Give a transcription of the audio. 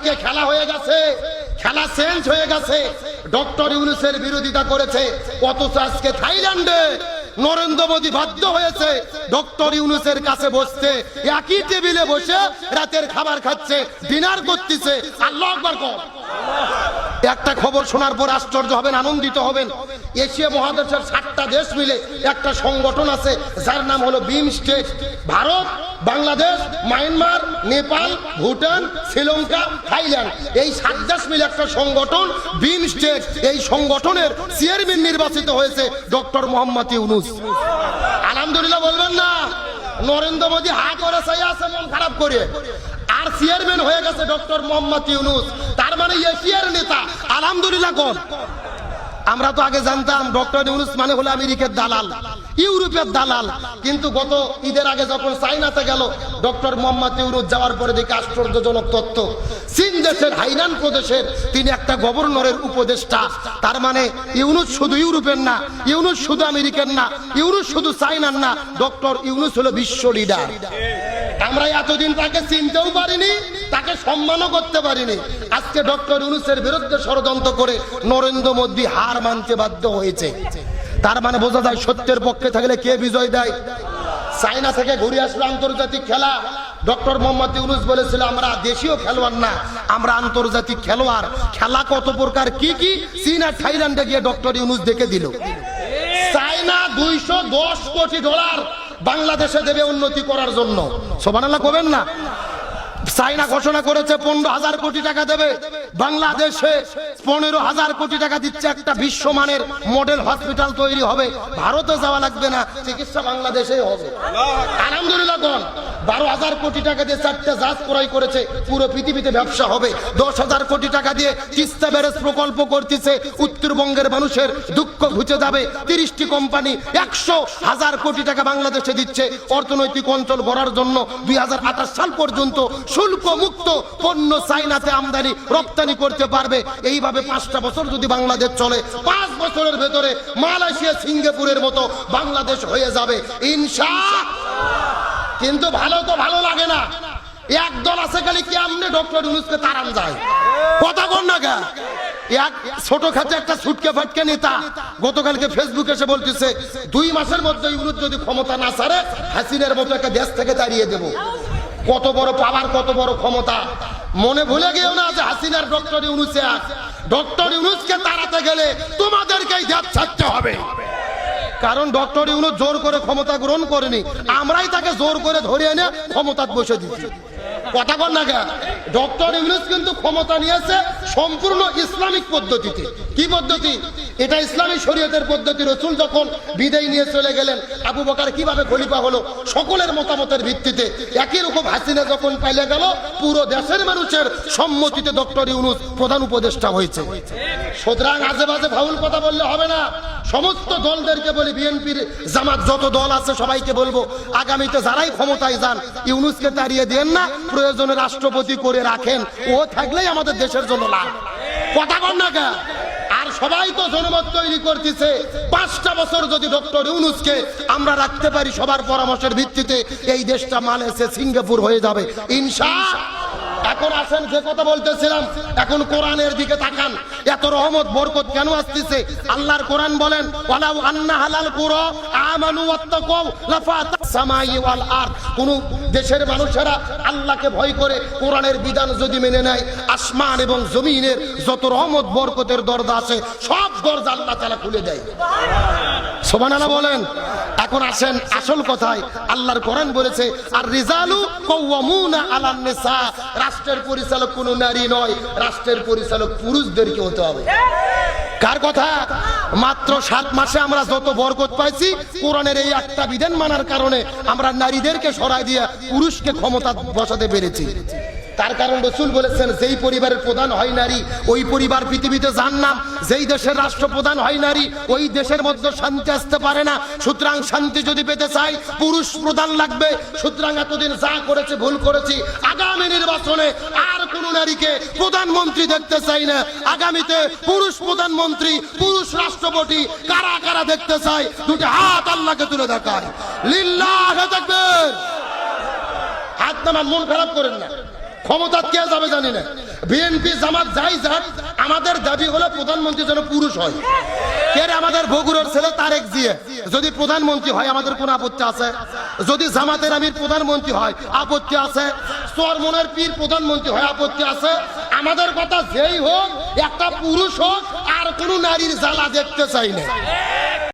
আজকে খেলা হয়ে গেছে, খেলা চেঞ্জ হয়ে গেছে। ডক্টর ইউনূসের বিরোধিতা করেছে, অথচ আজকে থাইল্যান্ডে নরেন্দ্র মোদী বাধ্য হয়েছে ডক্টর ইউনূসের কাছে বসতে, একই টেবিলে বসে রাতের খাবার খাচ্ছে, ডিনার করতেছে। আল্লাহু আকবার কর। একটা খবর শোনার পর আশ্চর্য হবেন, আনন্দিত হবেন। এশিয়া মহাদেশের 7টা দেশ মিলে একটা সংগঠন আছে যার নাম হলো বিমস্টেক। ভারত, বাংলাদেশ, মায়ানমার, নেপাল, ভুটান, শ্রীলঙ্কা, থাইল্যান্ড, এই 7 দেশ মিলে একটা সংগঠন বিমস্টেক। এই সংগঠনের চেয়ারম্যান নির্বাচিত হয়েছে ডক্টর মোহাম্মদ ইউনূস। আলহামদুলিল্লাহ বলবেন না? নরেন্দ্র মোদী হা করে চাই আছে মন খারাপ করে, আর চেয়ারম্যান হয়ে গেছে ডক্টর মোহাম্মদ ইউনূস। তার মানে এশিয়ার নেতা। আলহামদুলিল্লাহ কোন? আমরা তো আগে জানতাম ডক্টর ইউনূস মানে হলো আমেরিকার দালাল, ইউরোপের দালাল। কিন্তু গত ঈদের আগে যখন চাইনাতে গেল ডক্টর মোহাম্মদ ইউনূস, যাওয়ার পরে দেখে আশ্চর্যজনক তথ্য, চীন দেশের হাইনান প্রদেশের তিনি একটা গভর্নরের উপদেষ্টা। তার মানে ইউনূস শুধু ইউরোপের না, ইউনূস শুধু আমেরিকার না, ইউনূস শুধু চাইনার না, ডক্টর ইউনূস হলো বিশ্ব লিডার। আমরা এতদিন তাকে চিনতেও পারিনি, তাকে সম্মানও করতে পারিনি। আজকে ডক্টর ইউনূসের বিরুদ্ধে ষড়যন্ত্র করে নরেন্দ্র মোদী হার মানতে বাধ্য হয়েছে। তার মানে বোঝা যায় সত্যের পক্ষে থাকলে কে বিজয় দেয়। চায়না থেকে ঘুরে আসলো আন্তর্জাতিক খেলা। ডক্টর মোহাম্মদ ইউনূস বলেছিল আমরা দেশীয় খেলোয়াড় না, আমরা আন্তর্জাতিক খেলোয়াড়। খেলা কত প্রকার কি কি চীন আর থাইল্যান্ডে গিয়ে ডক্টর ইউনূস দেখে দিল। চায়না $210 কোটি বাংলাদেশে দেবে উন্নতি করার জন্য। সুবহানাল্লাহ কবেন না? চায়না ঘোষণা করেছে 15,000 কোটি টাকা দেবে বাংলাদেশে, 15,000 কোটি টাকা দিচ্ছে। একটা বিশ্বমানের মডেল হসপিটাল তৈরি হবে, ভারতে যাওয়া লাগবে না, চিকিৎসা বাংলাদেশেই হবে। আলহামদুলিল্লাহ কোন? 12,000 কোটি টাকা দিয়ে 4টা জাহাজ ক্রয় করেছে, পুরো পৃথিবীতে ব্যবসা হবে। 10,000 কোটি টাকা দিয়ে তিস্তা ব্যারেজ প্রকল্প করতেছে, উত্তরবঙ্গের মানুষের দুঃখ ঘুচে যাবে। 30টি কোম্পানি 100,000 কোটি টাকা বাংলাদেশে দিচ্ছে অর্থনৈতিক অঞ্চল গড়ার জন্য। 2028 সাল পর্যন্ত শুল্ক মুক্ত পণ্য চায়নাতে আমদানি রপ্তানি করতে পারবে। এইভাবে 5টা বছর যদি বাংলাদেশ চলে, 5 বছরের ভেতরে মালয়েশিয়া, সিঙ্গাপুরের মতো বাংলাদেশ হয়ে যাবে ইনশাআল্লাহ। কিন্তু ভালো তো ভালো লাগে না, একদল আছে খালি কেমনে ডক্টর ইউনূসকে তাড়ান যায়। কথা বল না গা। এক ছোটখাটো একটা ছুটকে ফাটকে নেতা গতকালকে ফেসবুকে এসে বলতেছে 2 মাসের মধ্যে ইউনূস যদি ক্ষমতা না ছাড়ে হাসিনার মতো একটা দেশ থেকে তাড়িয়ে দেব। কত বড় পাওয়ার, কত বড় ক্ষমতা। মনে ভুলে গিয়েও না যে হাসিনার ডক্টর ইউনূসে আস। ডক্টর ইউনূসকে তাড়াতে গেলে তোমাদেরকেই দেশ ছাড়তে হবে। কারণ ডক্টর ইউনূস জোর করে ক্ষমতা গ্রহণ করেনি, আমরাই তাকে জোর করে ধরে এনে ক্ষমতায় বসে দিচ্ছি। কথা বল না গা। ডক্টর ইউনূস কিন্তু ক্ষমতা নিয়েছে সম্পূর্ণ ইসলামিক পদ্ধতিতে। কি পদ্ধতি? এটা ইসলামী শরীয়তের পদ্ধতি। রাসূল যখন বিদায় নিয়ে চলে গেলেন, আবু বকর কিভাবে খলিফা হলো সকলের মতামতের ভিত্তিতে। একই রকম হাসিনা যখন পাইলে গেল, পুরো দেশের মানুষের সম্মতিতে ডক্টর ইউনূস প্রধান উপদেষ্টা হয়েছে। সুতরাং আজে বাজে ফাউল কথা বললে হবে না। সমস্ত দলদেরকে বলি, বিএনপির, জামাত, যত দল আছে সবাইকে বলবো, আগামীতে যারাই ক্ষমতায় যান ইউনূসকে তাড়িয়ে দেন না, প্রয়োজনে রাষ্ট্রপতি করে রাখেন। ও থাকলেই আমাদের দেশের জন্য লাভ। কথা কর না কে? আর সবাই তো জনমত তৈরি করতেছে 5টা বছর যদি ডক্টর ইউনূসকে আমরা রাখতে পারি সবার পরামর্শের ভিত্তিতে, এই দেশটা মালয়েশিয়া, সিঙ্গাপুর হয়ে যাবে ইনশাআল্লাহ। এখন আসেন যে কথা বলতেছিলাম, এখন কোরআনের দিকে তাকান। এত রহমত বরকত কেন আসতেছে? আল্লাহর কোরআন বলেন ওয়ালাউ আন্না হালাল কুরা আমানু ওয়াত্তাকাউ লাফাতাস সামাই ওয়াল আরদ। কোন দেশের মানুষেরা আল্লাহকে ভয় করে কোরআনের বিধান যদি মেনে নেয়, আসমান এবং জমিনের যত রহমত বরকতের দরজা আছে সব দরজা আল্লাহ তাআলা খুলে দেয়। সুবহানাল্লাহ বলেন। এখন আসেন আসল কথায়। আল্লাহর কোরআন বলেছে আর রিজালু কাওয়ামুনা আলান নিসা। রাষ্ট্রের পরিচালক কোনো নারী নয়, রাষ্ট্রের পরিচালক পুরুষদেরকে হতে হবে। কার কথা? মাত্র 7 মাসে আমরা যত বরকত পাইছি কোরআনের এই একটা বিধান মানার কারণে আমরা নারীদেরকে সরাই দিয়ে পুরুষকে ক্ষমতা বসাতে পেরেছি। তার কারণ রাসূল বলেছেন যেই পরিবারের প্রধান হয় নারী ওই পরিবার পৃথিবীতে জান্নাত। যেই দেশের রাষ্ট্রপ্রধান হয় নারী ওই দেশের মধ্যে শান্তি আসতে পারে না। সুতরাং শান্তি যদি পেতে চাই পুরুষ প্রধান লাগবে। সুতরাং এতদিন যা করেছে ভুল করেছি, আগামী নির্বাচনে আর কোন নারীকে প্রধানমন্ত্রী দেখতে চাই না। আগামীতে পুরুষ প্রধানমন্ত্রী, পুরুষ রাষ্ট্রপতি কারা কারা দেখতে চাই দুটি হাত আল্লাহকে তুলে দেখায়। লিল্লাহি তাকবীর। হাত নামান, মন খারাপ করেন না। ক্ষমতা কে যাবে জানি না, বিএনপি জামাত যাই যাক, আমাদের দাবি হলো প্রধানমন্ত্রী যেন পুরুষ হয়। কে রে? আমাদের বগুড়ার ছেলে তারেক জিয়া যদি প্রধানমন্ত্রী হয় আমাদের কোন আপত্তি আছে? যদি জামাতের আমির প্রধানমন্ত্রী হয় আপত্তি আছে? চরমনের পীর প্রধানমন্ত্রী হয় আপত্তি আছে? আমাদের কথা যেই হোক একটা পুরুষ হোক, আর কোনো নারীর জ্বালা দেখতে চাই না।